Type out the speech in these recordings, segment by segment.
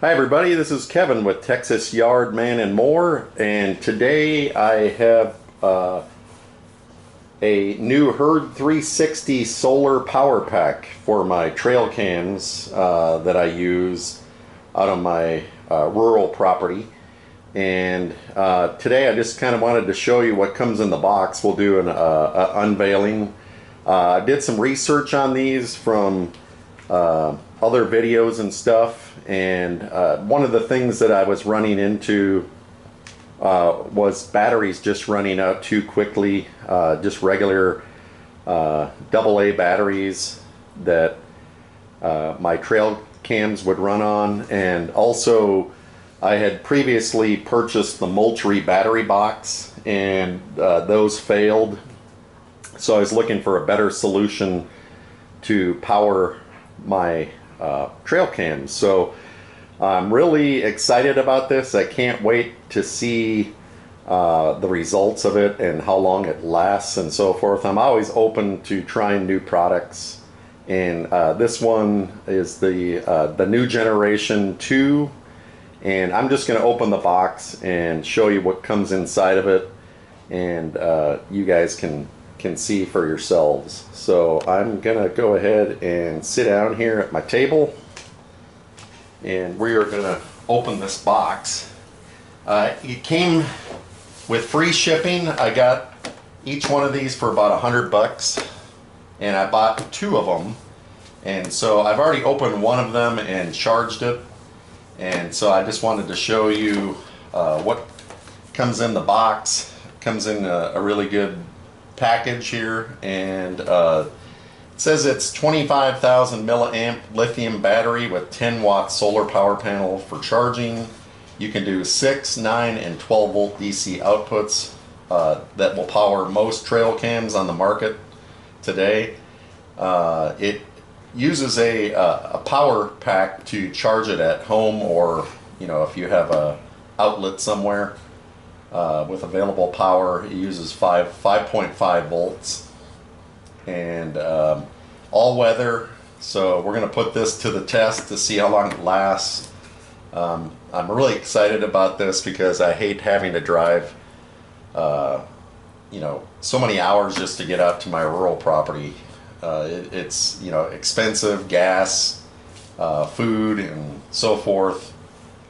Hi everybody, this is Kevin with Texas Yard Man and More, and today I have a new HERD360 solar power pack for my trail cams that I use out on my rural property. And today I just kind of wanted to show you what comes in the box. We'll do an unveiling. I did some research on these from other videos and stuff, and one of the things that I was running into was batteries just running out too quickly, just regular AA batteries that my trail cams would run on. And also I had previously purchased the Moultrie battery box, and those failed, so I was looking for a better solution to power my trail cams. So I'm really excited about this. I can't wait to see the results of it and how long it lasts and so forth. I'm always open to trying new products, and this one is the new generation 2, and I'm just going to open the box and show you what comes inside of it, and you guys can see for yourselves. So I'm gonna go ahead and sit down here at my table, and we are gonna open this box. It came with free shipping. I got each one of these for about $100, and I bought 2 of them, and so I've already opened one of them and charged it, and so I just wanted to show you what comes in the box. It comes in a really good package here, and it says it's 25,000 milliamp lithium battery with 10-watt solar power panel for charging. You can do 6, 9, and 12 volt DC outputs that will power most trail cams on the market today. It uses a power pack to charge it at home, or if you have a outlet somewhere with available power. It uses 5.5 volts, and all weather. So we're going to put this to the test to see how long it lasts. I'm really excited about this because I hate having to drive so many hours just to get out to my rural property. It's expensive gas, food, and so forth,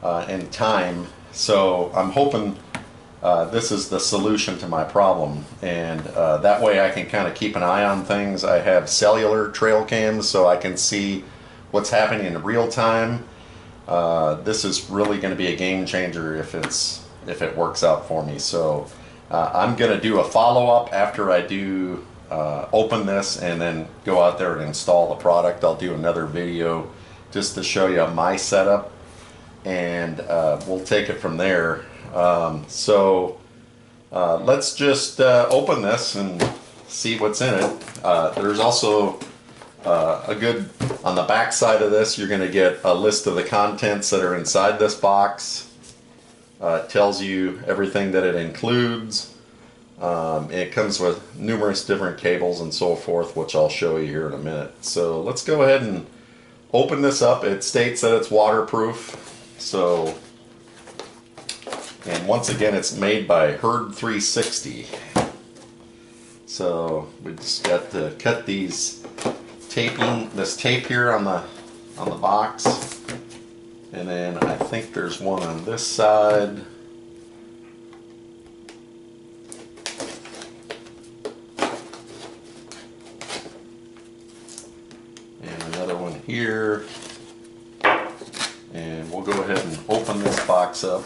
and time. So I'm hoping this is the solution to my problem, and that way I can kind of keep an eye on things. I have cellular trail cams, so I can see what's happening in real time. This is really going to be a game changer if it works out for me. So I'm going to do a follow-up after I do open this and then go out there and install the product. I'll do another video just to show you my setup, and we'll take it from there. Let's just open this and see what's in it. There's also on the back side of this, you're going to get a list of the contents that are inside this box. It tells you everything that it includes. It comes with numerous different cables and so forth, which I'll show you here in a minute. So let's go ahead and open this up. It states that it's waterproof. So, and once again, it's made by HERD360. So we just got to cut this tape here on the box, and then I think there's one on this side. And another one here. And we'll go ahead and open this box up.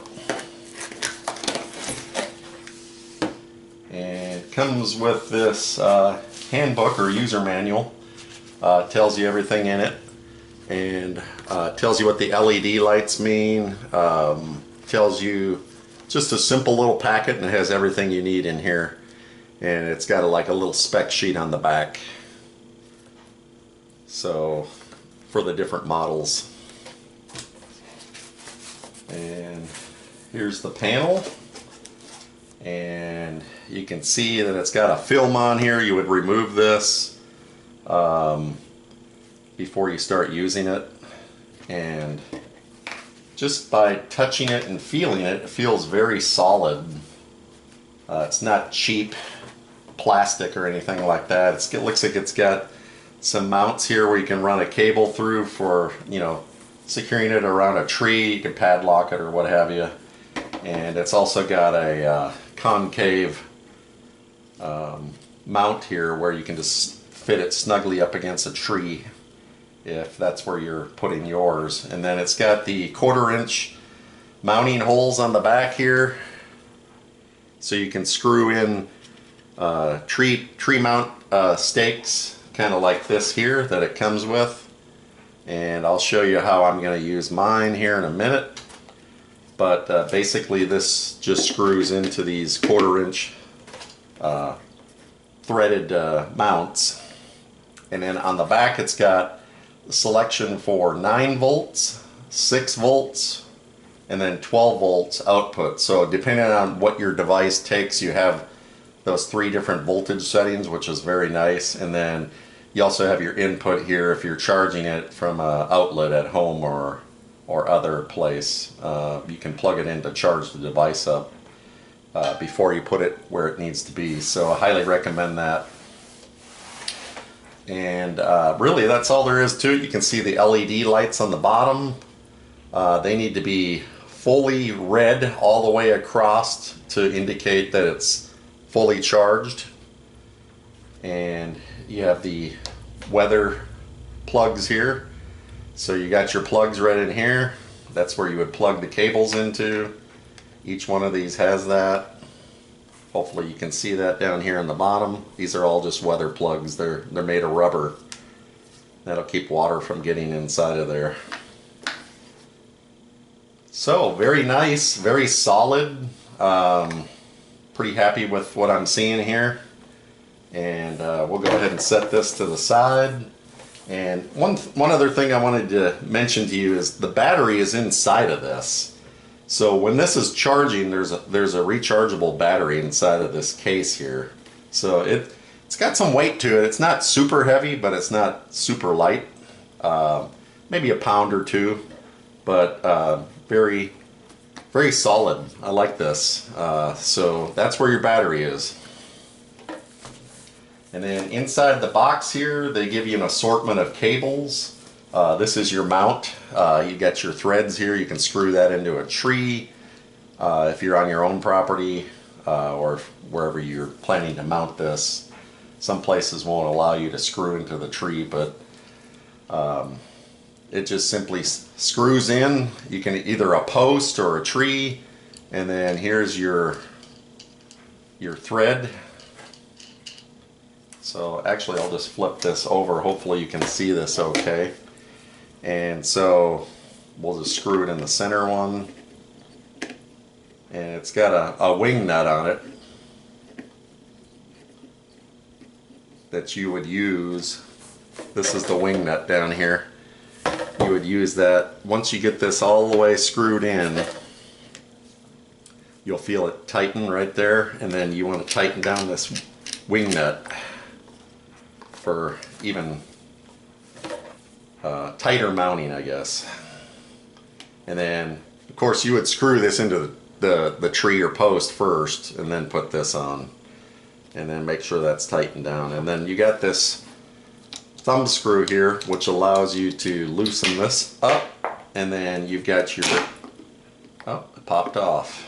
And it comes with this handbook or user manual. Tells you everything in it, and tells you what the LED lights mean. Tells you just a simple little packet, and it has everything you need in here. And it's got like a little spec sheet on the back, so for the different models. And here's the panel, and you can see that it's got a film on here. You would remove this before you start using it, and just by touching it and feeling it, it feels very solid. It's not cheap plastic or anything like that. It looks like it's got some mounts here where you can run a cable through for, you know, securing it around a tree. You can padlock it or what have you. And it's also got a concave mount here where you can just fit it snugly up against a tree if that's where you're putting yours. And then it's got the 1/4 inch mounting holes on the back here, so you can screw in tree mount stakes, kind of like this here that it comes with. And I'll show you how I'm going to use mine here in a minute. But basically this just screws into these 1/4 inch threaded mounts. And then on the back it's got a selection for 9 volts, 6 volts, and then 12 volts output. So depending on what your device takes, you have those 3 different voltage settings, which is very nice. And then you also have your input here if you're charging it from an outlet at home or other place. You can plug it in to charge the device up before you put it where it needs to be. So I highly recommend that. And really that's all there is to it. You can see the LED lights on the bottom. They need to be fully red all the way across to indicate that it's fully charged. And you have the weather plugs here. So you got your plugs right in here. That's where you would plug the cables into. Each one of these has that. Hopefully you can see that down here on the bottom. These are all just weather plugs. They're made of rubber. That'll keep water from getting inside of there. So very nice, very solid. Pretty happy with what I'm seeing here. And we'll go ahead and set this to the side. And one other thing I wanted to mention to you is the battery is inside of this. So when this is charging, there's a rechargeable battery inside of this case here. So it's got some weight to it. It's not super heavy, but it's not super light. Maybe a pound or 2, but very, very solid. I like this. So that's where your battery is. And then inside the box here, they give you an assortment of cables. This is your mount. You got your threads here. You can screw that into a tree if you're on your own property or wherever you're planning to mount this. Some places won't allow you to screw into the tree, but it just simply screws in. You can either a post or a tree, and then here's your thread. So actually I'll just flip this over. Hopefully you can see this okay. And so we'll just screw it in the center one. And it's got a wing nut on it that you would use. This is the wing nut down here. You would use that. Once you get this all the way screwed in, you'll feel it tighten right there. And then you want to tighten down this wing nut for even tighter mounting, I guess. And then of course you would screw this into the tree or post first and then put this on, and then make sure that's tightened down. And then you got this thumb screw here which allows you to loosen this up, and then you've got your, oh, it popped off.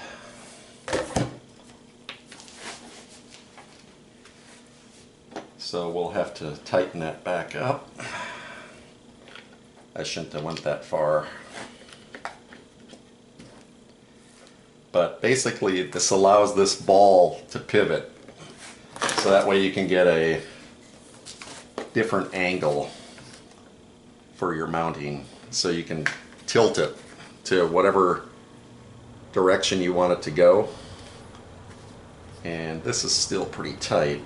So we'll have to tighten that back up. I shouldn't have went that far. But basically this allows this ball to pivot. So that way you can get a different angle for your mounting. So you can tilt it to whatever direction you want it to go. And this is still pretty tight.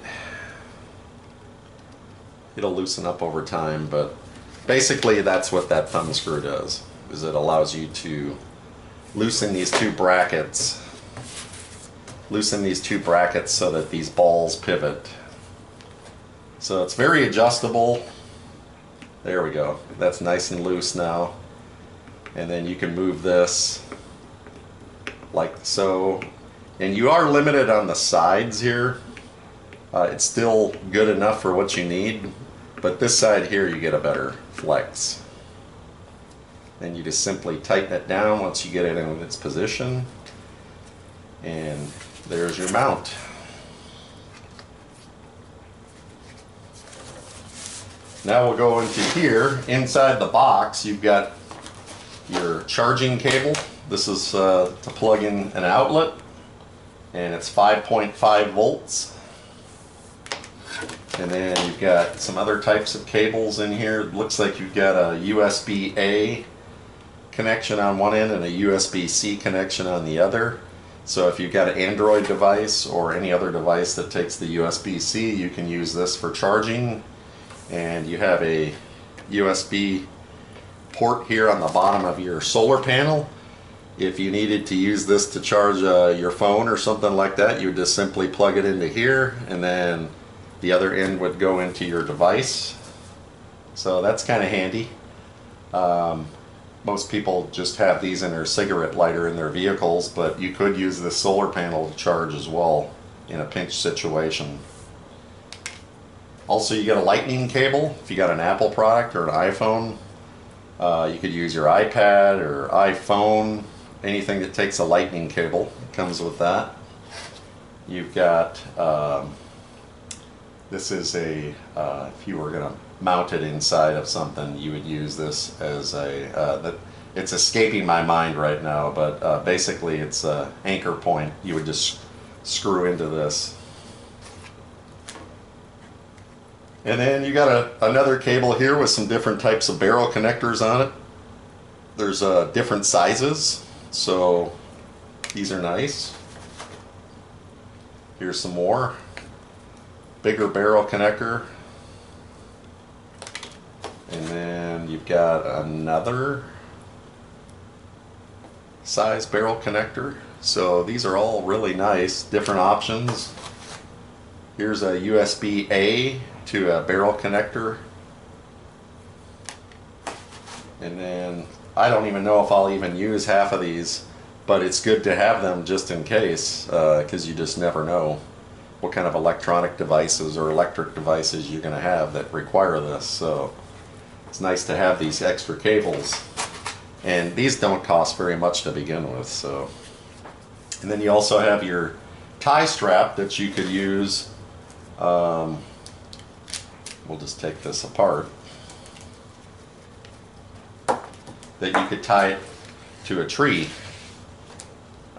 It'll loosen up over time, but basically that's what that thumb screw does, is it allows you to loosen these two brackets so that these balls pivot. So it's very adjustable. There we go. That's nice and loose now. and then you can move this like so. And you are limited on the sides here. It's still good enough for what you need, but this side here you get a better flex. Then you just simply tighten it down once you get it in its position, and there's your mount. Now we'll go into here. Inside the box you've got your charging cable. This is to plug in an outlet, and it's 5.5 volts. And then you've got some other types of cables in here. It looks like you've got a USB-A connection on one end and a USB-C connection on the other. So if you've got an Android device or any other device that takes the USB-C, you can use this for charging. And you have a USB port here on the bottom of your solar panel. If you needed to use this to charge your phone or something like that, you would just simply plug it into here, and then the other end would go into your device. So that's kind of handy. Most people just have these in their cigarette lighter in their vehicles, but you could use this solar panel to charge as well in a pinch situation. Also, you get a lightning cable. If you got an Apple product or an iPhone, you could use your iPad or iPhone. Anything that takes a lightning cable comes with that. You've got, this is a, if you were going to mount it inside of something, you would use this as a, it's escaping my mind right now, but basically it's an anchor point. You would just screw into this. And then you got another cable here with some different types of barrel connectors on it. There's different sizes, so these are nice. Here's some more. Bigger barrel connector. And then you've got another size barrel connector. So these are all really nice, different options. Here's a USB-A to a barrel connector. And then I don't even know if I'll even use half of these, but it's good to have them just in case, because you just never know what kind of electronic devices or electric devices you're going to have that require this. So it's nice to have these extra cables, and these don't cost very much to begin with. So, and then you also have your tie strap that you could use. We'll just take this apart. That you could tie it to a tree,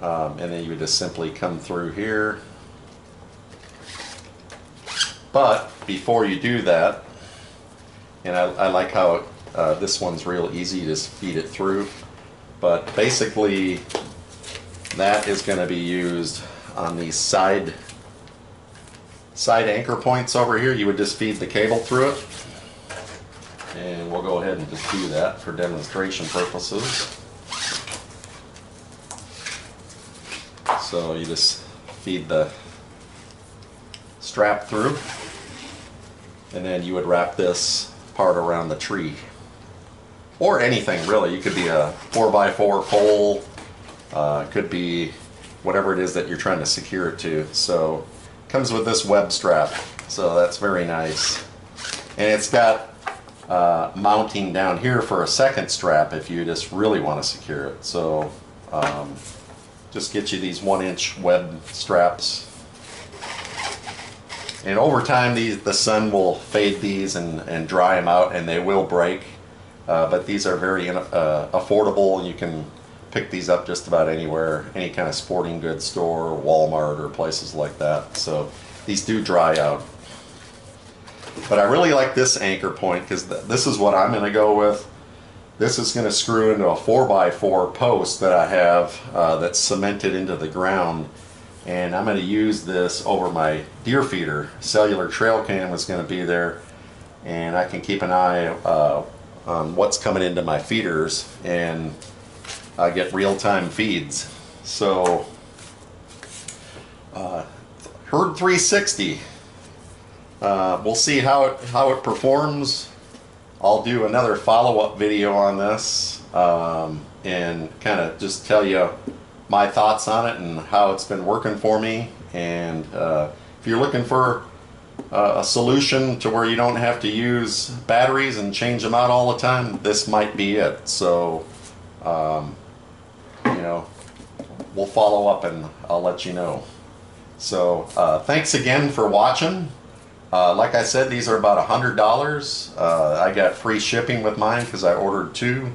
and then you would just simply come through here. But before you do that, and I like how this one's real easy to just feed it through, but basically that is going to be used on these side anchor points over here. You would just feed the cable through it, and we'll go ahead and just do that for demonstration purposes. So you just feed the strap through, and then you would wrap this part around the tree, or anything really. You could be a 4x4 pole, could be whatever it is that you're trying to secure it to. So it comes with this web strap, so that's very nice. And it's got mounting down here for a second strap if you just really want to secure it. So just get you these 1-inch web straps. And over time, the sun will fade these and dry them out, and they will break. But these are very affordable. You can pick these up just about anywhere, any kind of sporting goods store, Walmart, or places like that. So these do dry out. But I really like this anchor point, because this is what I'm going to go with. This is going to screw into a 4x4 post that I have that's cemented into the ground. And I'm going to use this over my deer feeder. Cellular trail cam is going to be there, and I can keep an eye on what's coming into my feeders, and I get real-time feeds. So HERD360, we'll see how it performs. I'll do another follow-up video on this and kind of just tell you my thoughts on it and how it's been working for me. And if you're looking for a solution to where you don't have to use batteries and change them out all the time, this might be it. So you know, we'll follow up and I'll let you know. So thanks again for watching. Like I said, these are about $100. I got free shipping with mine because I ordered 2,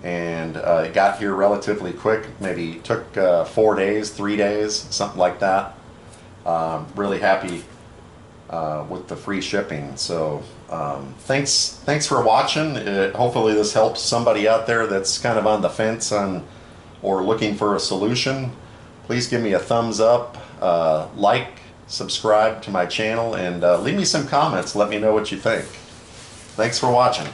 and it got here relatively quick. Maybe took 4 days, 3 days, something like that. Really happy with the free shipping. So thanks for watching. Hopefully this helps somebody out there that's kind of on the fence on or looking for a solution. Please give me a thumbs up, like, subscribe to my channel, and leave me some comments. Let me know what you think. Thanks for watching.